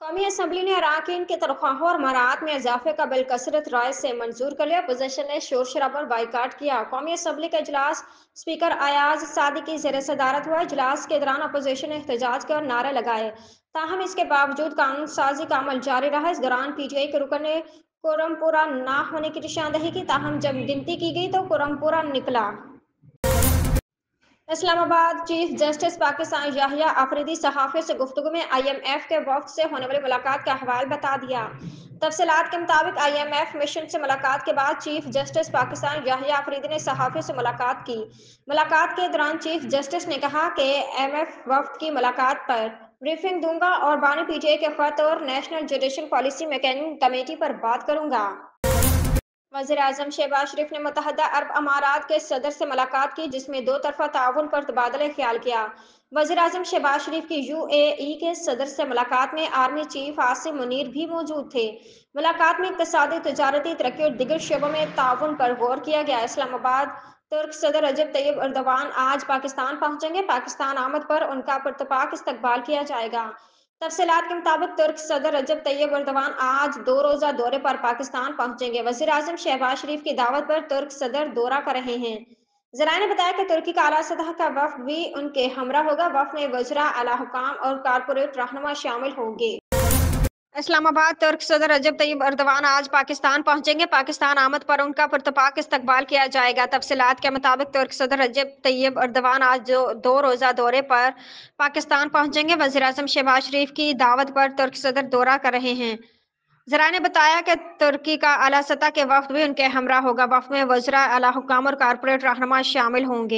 कौमी असम्बली ने अरकान की तनख्वाहों और मराहत में इजाफे का बिल कसरत राय से मंजूर कर लिया। अपोजिशन ने शोर शराबा और बाइकाट किया। कौमी असम्बली का इजलास स्पीकर अयाज सादी की जेर सदारत हुआ। इजलास के दौरान अपोजिशन ने एहतजाज किया और नारे लगाए। ताहम इसके बावजूद कानून साजी का अमल जारी रहा। इस दौरान पीटीआई के रुकन ने कोरम पूरा ना होने की निशानदही की। ताहम जब गिनती की गई तो कोरम पूरा निकला। इस्लामाबाद चीफ जस्टिस पाकिस्तान याहिया अफरीदी सहाफ़ियों से गुफ्तगू में IMF के वफ़द से होने वाली मुलाकात का अहवाल बता दिया। तफसीलात के मुताबिक IMF मिशन से मुलाकात के बाद चीफ जस्टिस पाकिस्तान याहिया अफरीदी ने सहाफ़ियों से मुलाकात की। मुलाकात के दौरान चीफ जस्टिस ने कहा कि IMF वफ़द की मुलाकात पर ब्रीफिंग दूंगा और बानी PTI के ख़त और national judicial policy making committee पर बात करूंगा। वज़ीर-ए-आज़म शहबाज शरीफ ने मुत्तहदा अरब अमारात के सदर से मुलाकात की, जिसमें दो तरफ़ा ताउन पर तबादला ख्याल किया। वज़ीर-ए-आज़म शहबाज शरीफ की UAE के सदर से मुलाकात में आर्मी चीफ आसिम मुनीर भी मौजूद थे। मुलाकात में इक़्तिसादी, तिजारती, तरक्की और दीगर शोबों में ताउन पर गौर किया गया। इस्लामाबाद तुर्क सदर रजब तैयब एर्दोगान आज पाकिस्तान पहुंचेंगे। पाकिस्तान आमद पर उनका पुरतपाक इस्तकबाल किया जाएगा। तफसीलात के मुताबिक तुर्क सदर रजब तैयब एर्दोगान आज दो रोज़ा दौरे पर पाकिस्तान पहुंचेंगे। वज़ीर आज़म शहबाज शरीफ की दावत पर तुर्क सदर दौरा कर रहे हैं। ज़राए ने बताया कि तुर्की का आला सतह का वफ़द भी उनके हमरा होगा। वफ़द में वज़रा, आला हुकाम और कारपोरेट रहनुमा शामिल होंगे। इस्लामाबाद तुर्क सदर रजब तैयब एर्दोगान आज पाकिस्तान पहुंचेंगे। पाकिस्तान आमद पर उनका पुरतपाक इस्तकबाल किया जाएगा। तफसीलात के मुताबिक तुर्क सदर रजब तैयब एर्दोगान आज दो रोज़ा दौरे पर पाकिस्तान पहुंचेंगे। वज़ीर आज़म शहबाज शरीफ की दावत पर तुर्क सदर दौरा कर रहे हैं। ज़राए ने बताया कि तुर्की का आला सतह के वफ़द भी उनके हमरा होगा। वफ़द में वज़रा, आला हुकाम और कारपोरेट रहनुमा शामिल होंगे।